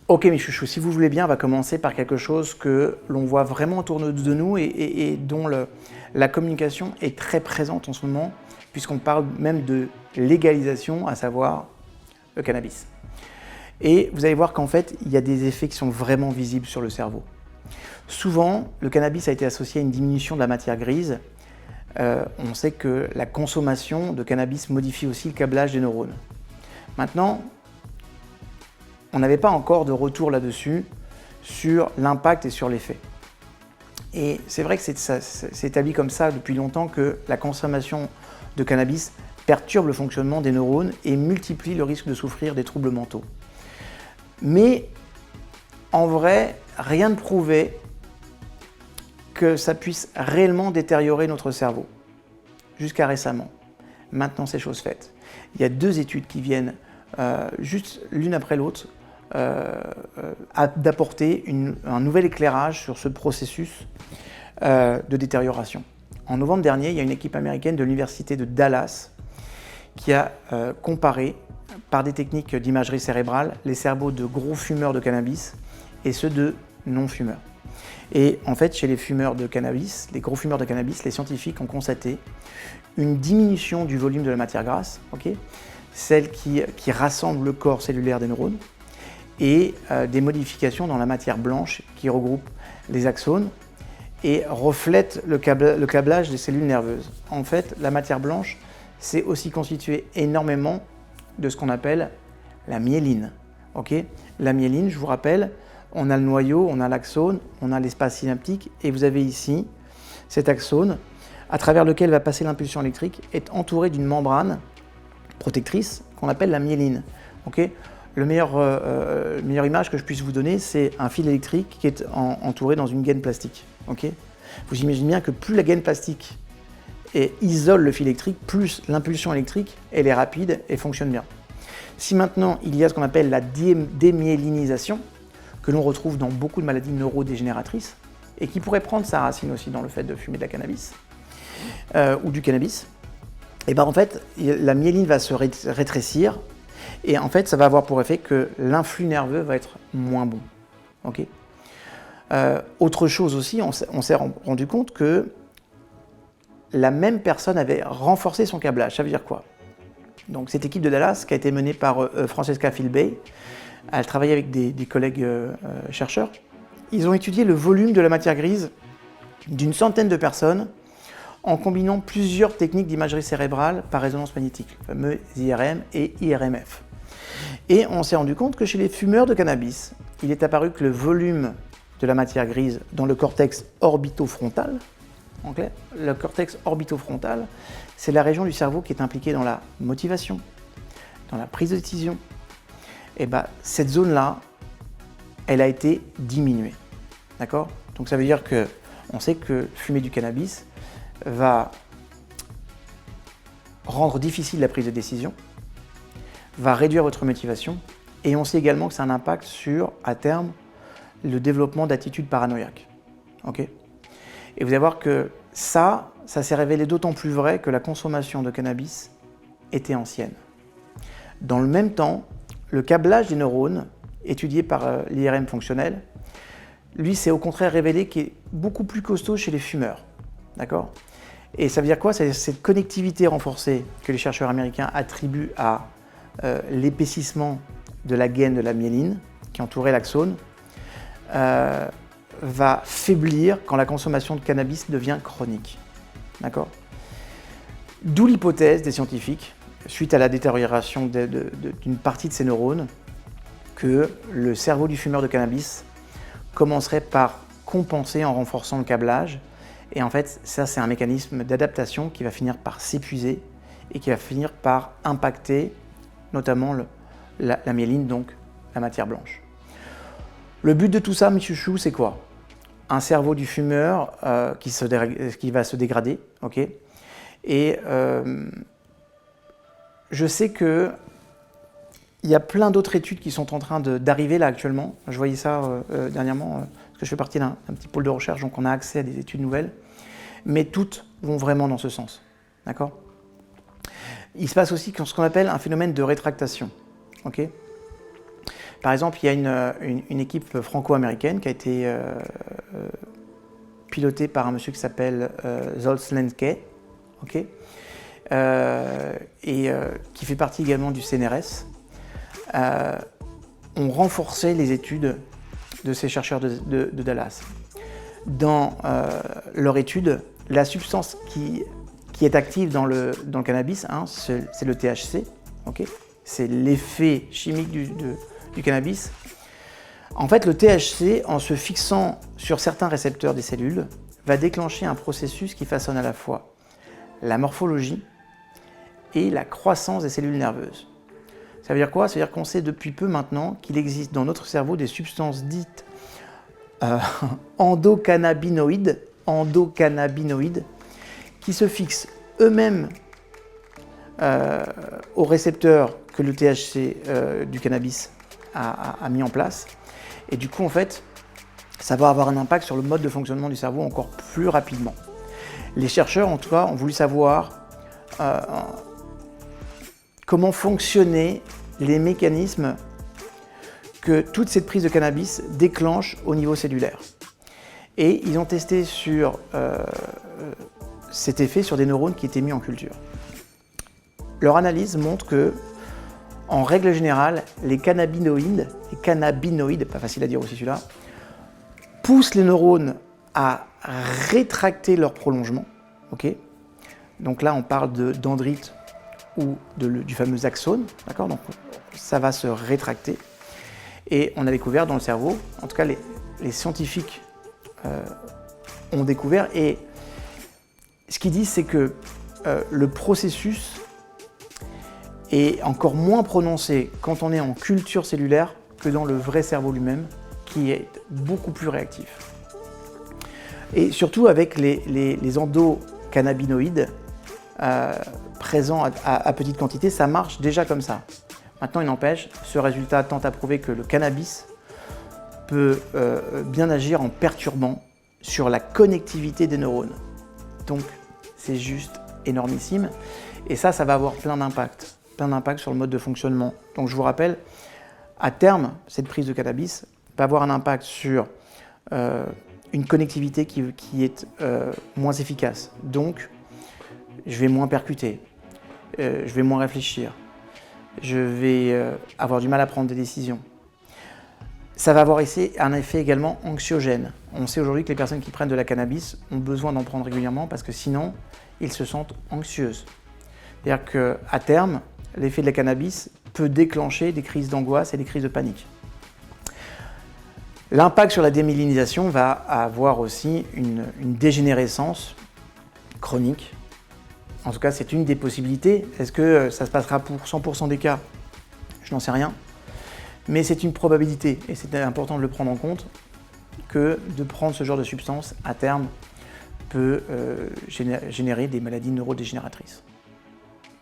Ok mes chouchous, si vous voulez bien, on va commencer par quelque chose que l'on voit vraiment autour de nous et dont la communication est très présente en ce moment, puisqu'on parle même de légalisation, à savoir le cannabis. Et vous allez voir qu'en fait, il y a des effets qui sont vraiment visibles sur le cerveau. Souvent, le cannabis a été associé à une diminution de la matière grise. On sait que la consommation de cannabis modifie aussi le câblage des neurones. Maintenant, on n'avait pas encore de retour là-dessus sur l'impact et sur l'effet. Et c'est vrai que c'est établi comme ça depuis longtemps que la consommation de cannabis perturbe le fonctionnement des neurones et multiplie le risque de souffrir des troubles mentaux. Mais en vrai, rien ne prouvait que ça puisse réellement détériorer notre cerveau, jusqu'à récemment. Maintenant, c'est chose faite. Il y a 2 études qui viennent juste l'une après l'autre d'apporter un nouvel éclairage sur ce processus de détérioration. En novembre dernier, il y a une équipe américaine de l'université de Dallas qui a comparé par des techniques d'imagerie cérébrale les cerveaux de gros fumeurs de cannabis et ceux de non-fumeurs. Et en fait, chez les fumeurs de cannabis, les gros fumeurs de cannabis, les scientifiques ont constaté une diminution du volume de la matière grasse, celle qui rassemble le corps cellulaire des neurones, et des modifications dans la matière blanche qui regroupe les axones et reflète le câblage des cellules nerveuses. En fait, la matière blanche, c'est aussi constitué énormément de ce qu'on appelle la myéline. La myéline, je vous rappelle, on a le noyau, on a l'axone, on a l'espace synaptique, et vous avez ici cet axone à travers lequel va passer l'impulsion électrique, est entouré d'une membrane protectrice qu'on appelle la myéline. La meilleure image que je puisse vous donner, c'est un fil électrique qui est entouré dans une gaine plastique. Vous imaginez bien que plus la gaine plastique isole le fil électrique, plus l'impulsion électrique elle est rapide et fonctionne bien. Si maintenant il y a ce qu'on appelle la démyélinisation, que l'on retrouve dans beaucoup de maladies neurodégénératrices, et qui pourrait prendre sa racine aussi dans le fait de fumer de la cannabis, ou du cannabis, et en fait, la myéline va se rétrécir, et en fait, ça va avoir pour effet que l'influx nerveux va être moins bon. Autre chose aussi, on s'est rendu compte que la même personne avait renforcé son câblage. Ça veut dire quoi? Donc, cette équipe de Dallas, qui a été menée par Francesca Filbey, elle travaillait avec des collègues chercheurs. Ils ont étudié le volume de la matière grise d'une centaine de personnes en combinant plusieurs techniques d'imagerie cérébrale par résonance magnétique, le fameux IRM et IRMF. Et on s'est rendu compte que chez les fumeurs de cannabis, il est apparu que le volume de la matière grise dans le cortex orbitofrontal, en clair, le cortex orbitofrontal, c'est la région du cerveau qui est impliquée dans la motivation, dans la prise de décision. Et cette zone-là, elle a été diminuée. D'accord? Donc ça veut dire qu'on sait que fumer du cannabis va rendre difficile la prise de décision, va réduire votre motivation, et on sait également que ça a un impact sur, à terme, le développement d'attitudes paranoïaques. Et vous allez voir que ça s'est révélé d'autant plus vrai que la consommation de cannabis était ancienne. Dans le même temps, le câblage des neurones, étudié par l'IRM fonctionnel, lui, s'est au contraire révélé qu'il est beaucoup plus costaud chez les fumeurs. D'accord? Et ça veut dire quoi? C'est cette connectivité renforcée que les chercheurs américains attribuent à l'épaississement de la gaine de la myéline, qui entourait l'axone, va faiblir quand la consommation de cannabis devient chronique. D'accord? D'où l'hypothèse des scientifiques, suite à la détérioration d'une partie de ces neurones, que le cerveau du fumeur de cannabis commencerait par compenser en renforçant le câblage. Et en fait, ça, c'est un mécanisme d'adaptation qui va finir par s'épuiser et qui va finir par impacter notamment la myéline, donc la matière blanche. Le but de tout ça, mes chouchous, c'est quoi? Un cerveau du fumeur qui va se dégrader. Et je sais qu'il y a plein d'autres études qui sont en train d'arriver là actuellement. Je voyais ça dernièrement, parce que je fais partie d'un petit pôle de recherche, donc on a accès à des études nouvelles. Mais toutes vont vraiment dans ce sens. D'accord? Il se passe aussi ce qu'on appelle un phénomène de rétractation. Par exemple, il y a une équipe franco-américaine qui a été pilotée par un monsieur qui s'appelle Zoltz Lenke, okay, qui fait partie également du CNRS, ont renforcé les études de ces chercheurs de Dallas. Dans leur étude, la substance qui est active dans le cannabis, hein, c'est le THC, okay, c'est l'effet chimique du cannabis. En fait, le THC, en se fixant sur certains récepteurs des cellules, va déclencher un processus qui façonne à la fois la morphologie et la croissance des cellules nerveuses. Ça veut dire quoi? Ça veut dire qu'on sait depuis peu maintenant qu'il existe dans notre cerveau des substances dites endocannabinoïdes qui se fixent eux-mêmes aux récepteurs que le THC du cannabis a mis en place. Et du coup, en fait, ça va avoir un impact sur le mode de fonctionnement du cerveau encore plus rapidement. Les chercheurs, en tout cas, ont voulu savoir comment fonctionnaient les mécanismes que toute cette prise de cannabis déclenche au niveau cellulaire. Et ils ont testé sur cet effet sur des neurones qui étaient mis en culture. Leur analyse montre que, en règle générale, les cannabinoïdes, pas facile à dire aussi celui-là, poussent les neurones à rétracter leur prolongement. Okay, donc là, on parle dendrite ou du fameux axone. D'accord, donc ça va se rétracter. Et on a découvert dans le cerveau, en tout cas les scientifiques ont découvert, et ce qu'ils disent, c'est que le processus est encore moins prononcé quand on est en culture cellulaire que dans le vrai cerveau lui-même, qui est beaucoup plus réactif. Et surtout avec les endocannabinoïdes présents à petite quantité, ça marche déjà comme ça. Maintenant, il n'empêche, ce résultat tend à prouver que le cannabis peut bien agir en perturbant sur la connectivité des neurones. Donc, c'est juste énormissime. Et ça va avoir plein d'impacts sur le mode de fonctionnement. Donc, je vous rappelle, à terme, cette prise de cannabis va avoir un impact sur une connectivité qui est moins efficace. Donc, je vais moins percuter, je vais moins réfléchir, je vais avoir du mal à prendre des décisions. Ça va avoir un effet également anxiogène. On sait aujourd'hui que les personnes qui prennent de la cannabis ont besoin d'en prendre régulièrement parce que sinon, ils se sentent anxieuses. C'est-à-dire qu'à terme, l'effet de la cannabis peut déclencher des crises d'angoisse et des crises de panique. L'impact sur la démyélinisation va avoir aussi une dégénérescence chronique. En tout cas, c'est une des possibilités. Est-ce que ça se passera pour 100% des cas? Je n'en sais rien. Mais c'est une probabilité, et c'est important de le prendre en compte, que de prendre ce genre de substance, à terme, peut générer des maladies neurodégénératrices.